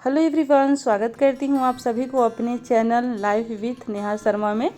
Hello everyone, स्वागत करती हूँ आप सभी को अपने channel life with Neha Sharma में।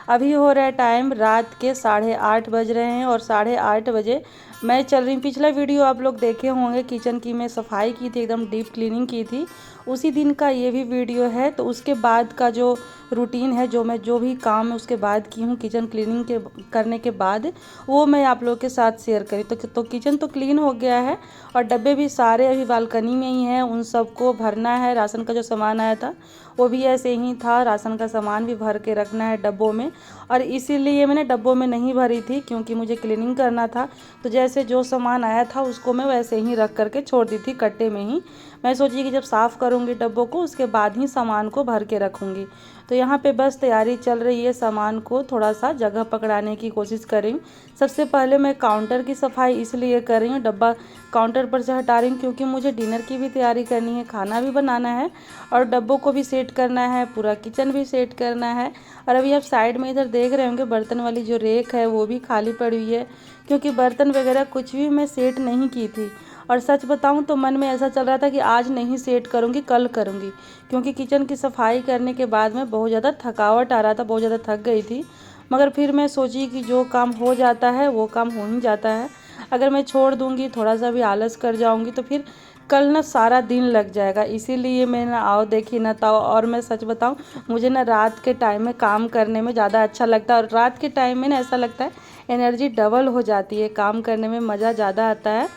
अभी हो रहा है टाइम रात के 8:30 बज रहे हैं और 8:30 बजे मैं चल रही हूँ। पिछला वीडियो आप लोग देखे होंगे, किचन की मैं सफाई की थी, एकदम डीप क्लीनिंग की थी। उसी दिन का ये भी वीडियो है। तो उसके बाद का जो रूटीन है, जो भी काम है उसके बाद की हूँ किचन क्लीनिंग के करने के बाद, वो मैं आप लोग के साथ शेयर करी। तो किचन तो क्लीन हो गया है और डब्बे भी सारे अभी बालकनी में ही हैं, उन सबको भरना है। राशन का जो सामान आया था वो भी ऐसे ही था, राशन का सामान भी भर के रखना है डब्बों में। और इसीलिए मैंने डब्बों में नहीं भरी थी क्योंकि मुझे क्लीनिंग करना था। तो जैसे जो सामान आया था उसको मैं वैसे ही रख करके छोड़ दी थी कट्टे में ही। मैं सोची कि जब साफ़ करूँगी डब्बों को उसके बाद ही सामान को भर के रखूँगी। तो यहाँ पे बस तैयारी चल रही है, सामान को थोड़ा सा जगह पकड़ाने की कोशिश कर रही हूँ। सबसे पहले मैं काउंटर की सफाई इसलिए कर रही हूँ, डब्बा काउंटर पर से हटा रही हूँ क्योंकि मुझे डिनर की भी तैयारी करनी है, खाना भी बनाना है और डब्बों को भी सेट करना है, पूरा किचन भी सेट करना है। और अभी आप साइड में इधर देख रहे होंगे, बर्तन वाली जो रेक है वो भी खाली पड़ी हुई है क्योंकि बर्तन वगैरह कुछ भी मैं सेट नहीं की थी। और सच बताऊं तो मन में ऐसा चल रहा था कि आज नहीं सेट करूंगी, कल करूंगी, क्योंकि किचन की सफाई करने के बाद में बहुत ज़्यादा थकावट आ रहा था, बहुत ज़्यादा थक गई थी। मगर फिर मैं सोची कि जो काम हो जाता है वो काम हो ही जाता है। अगर मैं छोड़ दूंगी, थोड़ा सा भी आलस कर जाऊंगी तो फिर कल ना सारा दिन लग जाएगा। इसीलिए मैं ना आओ देखी ना ताओ। और मैं सच बताऊं, मुझे ना रात के टाइम में काम करने में ज़्यादा अच्छा लगता है और रात के टाइम में ना ऐसा लगता है एनर्जी डबल हो जाती है, काम करने में मज़ा ज़्यादा आता है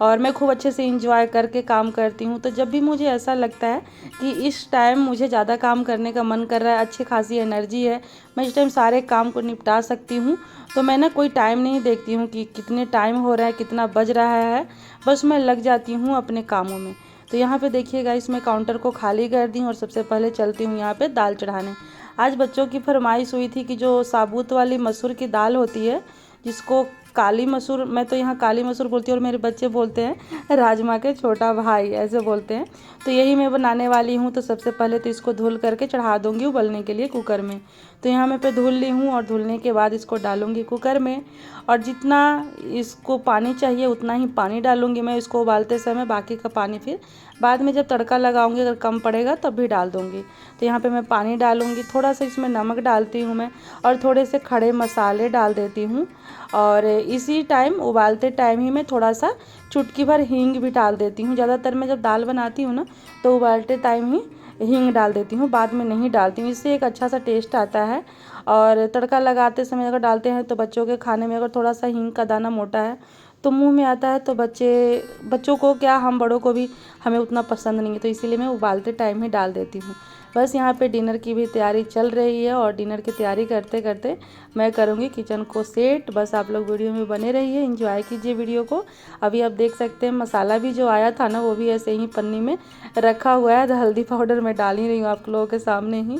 और मैं खूब अच्छे से इंजॉय करके काम करती हूँ। तो जब भी मुझे ऐसा लगता है कि इस टाइम मुझे ज़्यादा काम करने का मन कर रहा है, अच्छी खासी एनर्जी है, मैं इस टाइम सारे काम को निपटा सकती हूँ, तो मैं ना कोई टाइम नहीं देखती हूँ कि कितने टाइम हो रहा है, कितना बज रहा है, बस मैं लग जाती हूँ अपने कामों में। तो यहाँ पे देखिएगा, इसमें काउंटर को खाली कर दी हूँ और सबसे पहले चलती हूँ यहाँ पे दाल चढ़ाने। आज बच्चों की फरमाइश हुई थी कि जो साबुत वाली मसूर की दाल होती है, जिसको काली मसूर, मैं तो यहाँ काली मसूर बोलती हूँ और मेरे बच्चे बोलते हैं राजमा के छोटा भाई, ऐसे बोलते हैं। तो यही मैं बनाने वाली हूँ। तो सबसे पहले तो इसको धुल करके चढ़ा दूँगी उबलने के लिए कुकर में। तो यहाँ मैं पे धुल ली हूँ और धुलने के बाद इसको डालूँगी कुकर में और जितना इसको पानी चाहिए उतना ही पानी डालूँगी मैं इसको उबालते समय। बाकी का पानी फिर बाद में जब तड़का लगाऊंगी, अगर कम पड़ेगा तब भी डाल दूँगी। तो यहाँ पे मैं पानी डालूँगी, थोड़ा सा इसमें नमक डालती हूँ मैं और थोड़े से खड़े मसाले डाल देती हूँ। और इसी टाइम उबालते टाइम ही मैं थोड़ा सा चुटकी भर हींग भी डाल देती हूँ। ज़्यादातर मैं जब दाल बनाती हूँ ना तो उबालते टाइम ही हींग डाल देती हूँ, बाद में नहीं डालती हूँ। इससे एक अच्छा सा टेस्ट आता है। और तड़का लगाते समय अगर डालते हैं तो बच्चों के खाने में अगर थोड़ा सा हींग का दाना मोटा है तो मुंह में आता है, तो बच्चों को क्या, हम बड़ों को भी हमें उतना पसंद नहीं है, तो इसीलिए मैं उबालते टाइम ही डाल देती हूँ। बस यहाँ पे डिनर की भी तैयारी चल रही है और डिनर की तैयारी करते करते मैं करूँगी किचन को सेट। बस आप लोग वीडियो में बने रहिए, एंजॉय कीजिए वीडियो को। अभी आप देख सकते हैं मसाला भी जो आया था ना वो भी ऐसे ही पन्नी में रखा हुआ है। तो हल्दी पाउडर मैं डाल ही रही हूँ आप लोगों के सामने ही।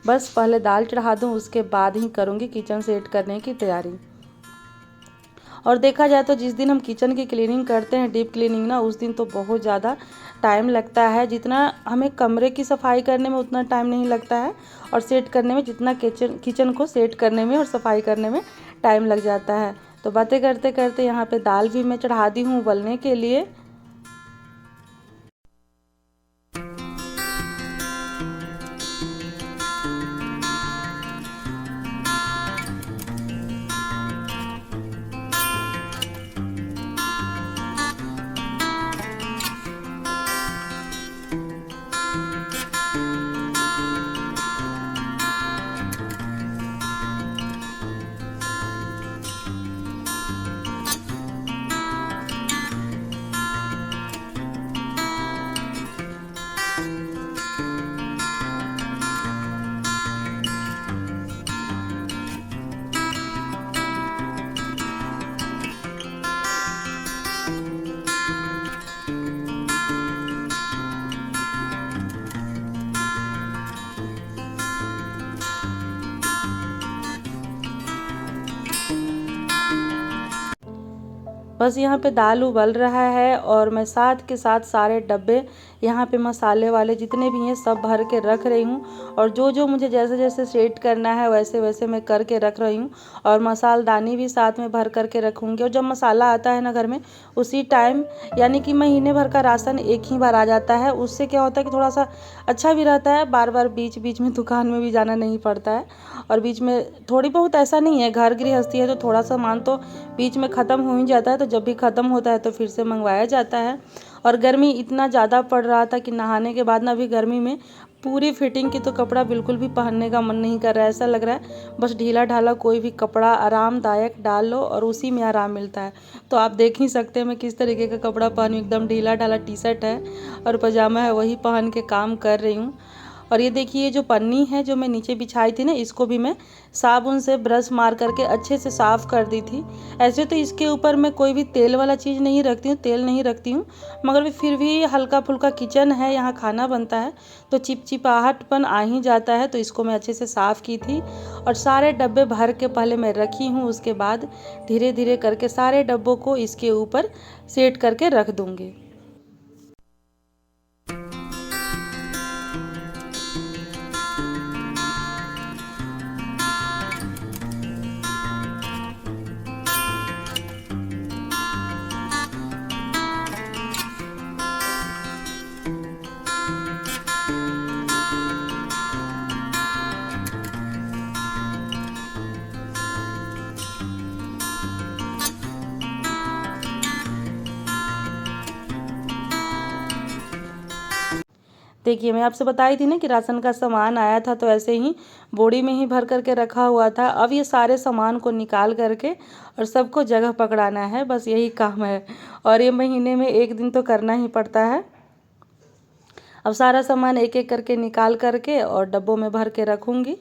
बस पहले दाल चढ़ा दूँ, उसके बाद ही करूँगी किचन सेट करने की तैयारी। और देखा जाए तो जिस दिन हम किचन की क्लीनिंग करते हैं, डीप क्लीनिंग ना, उस दिन तो बहुत ज़्यादा टाइम लगता है। जितना हमें कमरे की सफाई करने में उतना टाइम नहीं लगता है और सेट करने में जितना किचन को सेट करने में और सफाई करने में टाइम लग जाता है। तो बातें करते करते यहाँ पे दाल भी मैं चढ़ा दी हूँ उबलने के लिए। बस यहाँ पे दाल उबल रहा है और मैं साथ के साथ सारे डब्बे यहाँ पे मसाले वाले जितने भी हैं सब भर के रख रही हूँ। और जो जो मुझे जैसे जैसे सेट करना है वैसे वैसे मैं करके रख रही हूँ। और मसालदानी भी साथ में भर करके रखूँगी। और जब मसाला आता है ना घर में उसी टाइम, यानी कि महीने भर का राशन एक ही बार आ जाता है। उससे क्या होता है कि थोड़ा सा अच्छा भी रहता है, बार बार बीच बीच में दुकान में भी जाना नहीं पड़ता है। और बीच में थोड़ी बहुत ऐसा नहीं है, घर गृहस्थी है तो थोड़ा सामान तो बीच में ख़त्म हो ही जाता है, तो जब भी ख़त्म होता है तो फिर से मंगवाया जाता है। और गर्मी इतना ज़्यादा पड़ रहा था कि नहाने के बाद ना अभी गर्मी में पूरी फिटिंग की तो कपड़ा बिल्कुल भी पहनने का मन नहीं कर रहा है। ऐसा लग रहा है बस ढीला ढाला कोई भी कपड़ा आरामदायक डाल लो और उसी में आराम मिलता है। तो आप देख ही सकते हैं मैं किस तरीके का कपड़ा पहनूँ, एकदम ढीला ढाला टी शर्ट है और पजामा है, वही पहन के काम कर रही हूँ। और ये देखिए जो पन्नी है जो मैं नीचे बिछाई थी ना, इसको भी मैं साबुन से ब्रश मार करके अच्छे से साफ़ कर दी थी। ऐसे तो इसके ऊपर मैं कोई भी तेल वाला चीज़ नहीं रखती हूँ, तेल नहीं रखती हूँ, मगर फिर भी हल्का फुल्का किचन है, यहाँ खाना बनता है तो चिपचिपाहटपन आ ही जाता है। तो इसको मैं अच्छे से साफ़ की थी और सारे डब्बे भर के पहले मैं रखी हूँ। उसके बाद धीरे धीरे करके सारे डब्बों को इसके ऊपर सेट करके रख दूँगी। देखिए मैं आपसे बताई थी ना कि राशन का सामान आया था, तो ऐसे ही बोरी में ही भर करके रखा हुआ था। अब ये सारे सामान को निकाल करके और सबको जगह पकड़ाना है, बस यही काम है। और ये महीने में एक दिन तो करना ही पड़ता है। अब सारा सामान एक एक करके निकाल करके और डब्बों में भर के रखूँगी।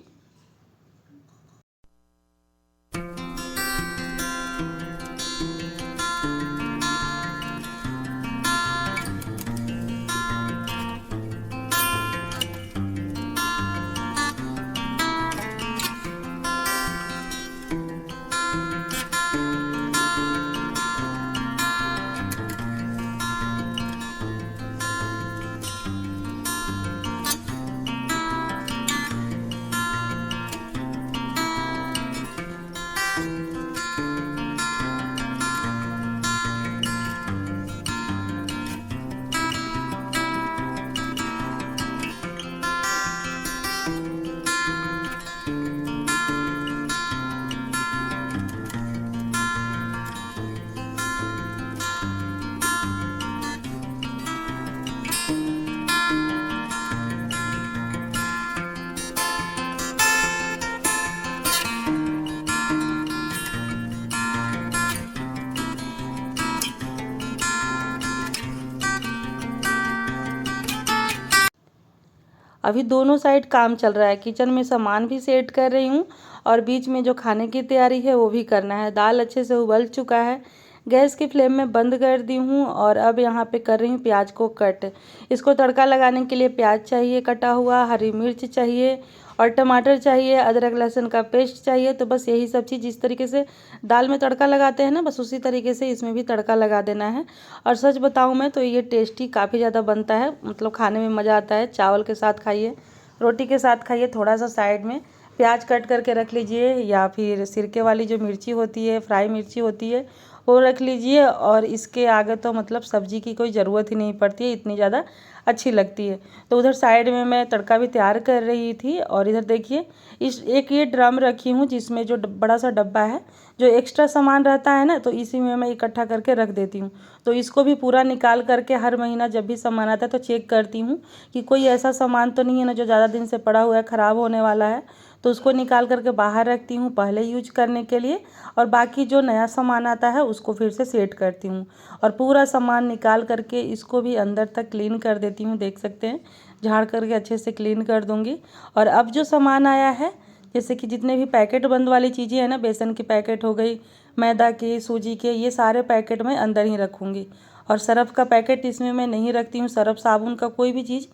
अभी दोनों साइड काम चल रहा है, किचन में सामान भी सेट कर रही हूँ और बीच में जो खाने की तैयारी है वो भी करना है। दाल अच्छे से उबल चुका है, गैस की फ्लेम में बंद कर दी हूँ और अब यहाँ पे कर रही हूँ प्याज को कट। इसको तड़का लगाने के लिए प्याज चाहिए कटा हुआ, हरी मिर्च चाहिए और टमाटर चाहिए, अदरक लहसुन का पेस्ट चाहिए। तो बस यही सब चीज़ जिस तरीके से दाल में तड़का लगाते हैं ना, बस उसी तरीके से इसमें भी तड़का लगा देना है। और सच बताऊं मैं तो ये टेस्टी काफ़ी ज़्यादा बनता है, मतलब खाने में मज़ा आता है। चावल के साथ खाइए, रोटी के साथ खाइए। थोड़ा सा साइड में प्याज कट करके रख लीजिए या फिर सिरके वाली जो मिर्ची होती है, फ्राई मिर्ची होती है, वो रख लीजिए। और इसके आगे तो मतलब सब्ज़ी की कोई ज़रूरत ही नहीं पड़ती है, इतनी ज़्यादा अच्छी लगती है। तो उधर साइड में मैं तड़का भी तैयार कर रही थी। और इधर देखिए इस एक ये ड्रम रखी हूँ जिसमें जो बड़ा सा डब्बा है, जो एक्स्ट्रा सामान रहता है ना, तो इसी में मैं इकट्ठा करके रख देती हूँ। तो इसको भी पूरा निकाल करके हर महीना जब भी सामान आता है तो चेक करती हूँ कि कोई ऐसा सामान तो नहीं है ना जो ज़्यादा दिन से पड़ा हुआ है, ख़राब होने वाला है। तो उसको निकाल करके बाहर रखती हूँ पहले यूज करने के लिए, और बाकी जो नया सामान आता है उसको फिर से सेट करती हूँ। और पूरा सामान निकाल करके इसको भी अंदर तक क्लीन कर देती हूँ, देख सकते हैं झाड़ करके अच्छे से क्लीन कर दूँगी। और अब जो सामान आया है, जैसे कि जितने भी पैकेट बंद वाली चीज़ें हैं ना, बेसन की पैकेट हो गई, मैदा की, सूजी के, ये सारे पैकेट मैं अंदर ही रखूँगी। और सरफ़ का पैकेट इसमें मैं नहीं रखती हूँ, सरफ़ साबुन का कोई भी चीज़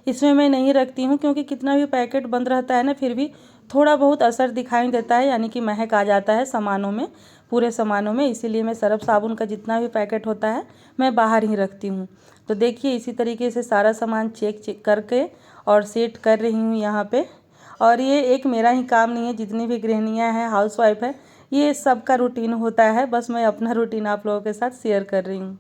इसमें मैं नहीं रखती हूँ, क्योंकि कितना भी पैकेट बंद रहता है ना, फिर भी थोड़ा बहुत असर दिखाई देता है, यानी कि महक आ जाता है सामानों में, पूरे सामानों में। इसीलिए मैं सरफ़ साबुन का जितना भी पैकेट होता है मैं बाहर ही रखती हूँ। तो देखिए इसी तरीके से सारा सामान चेक करके और सेट कर रही हूँ यहाँ पे। और ये एक मेरा ही काम नहीं है, जितनी भी गृहिणियाँ हैं, हाउसवाइफ है, ये सबका रूटीन होता है। बस मैं अपना रूटीन आप लोगों के साथ शेयर कर रही हूँ।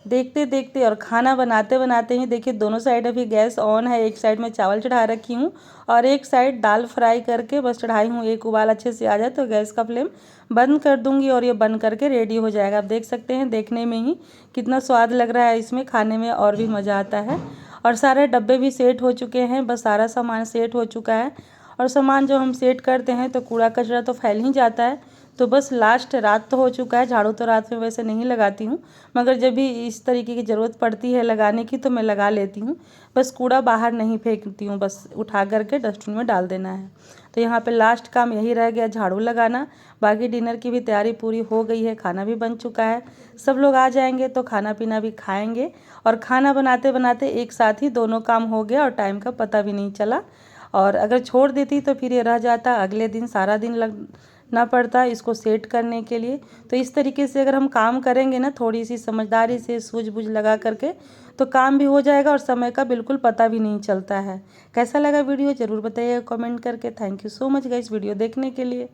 देखते देखते और खाना बनाते बनाते ही देखिए दोनों साइड अभी गैस ऑन है। एक साइड में चावल चढ़ा रखी हूँ और एक साइड दाल फ्राई करके बस चढ़ाई हूँ। एक उबाल अच्छे से आ जाए तो गैस का फ्लेम बंद कर दूँगी और ये बंद करके रेडी हो जाएगा। आप देख सकते हैं देखने में ही कितना स्वाद लग रहा है, इसमें खाने में और भी मज़ा आता है। और सारे डब्बे भी सेट हो चुके हैं, बस सारा सामान सेट हो चुका है। और सामान जो हम सेट करते हैं तो कूड़ा कचरा तो फैल ही जाता है। तो बस लास्ट रात तो हो चुका है, झाड़ू तो रात में वैसे नहीं लगाती हूँ, मगर जब भी इस तरीके की ज़रूरत पड़ती है लगाने की तो मैं लगा लेती हूँ। बस कूड़ा बाहर नहीं फेंकती हूँ, बस उठा करके डस्टबिन में डाल देना है। तो यहाँ पे लास्ट काम यही रह गया, झाड़ू लगाना। बाकी डिनर की भी तैयारी पूरी हो गई है, खाना भी बन चुका है। सब लोग आ जाएंगे तो खाना पीना भी खाएंगे। और खाना बनाते बनाते एक साथ ही दोनों काम हो गया और टाइम का पता भी नहीं चला। और अगर छोड़ देती तो फिर ये रह जाता, अगले दिन सारा दिन लगना पड़ता इसको सेट करने के लिए। तो इस तरीके से अगर हम काम करेंगे ना, थोड़ी सी समझदारी से सूझबूझ लगा करके, तो काम भी हो जाएगा और समय का बिल्कुल पता भी नहीं चलता है। कैसा लगा वीडियो ज़रूर बताइएगा कमेंट करके। Thank you so much guys video देखने के लिए।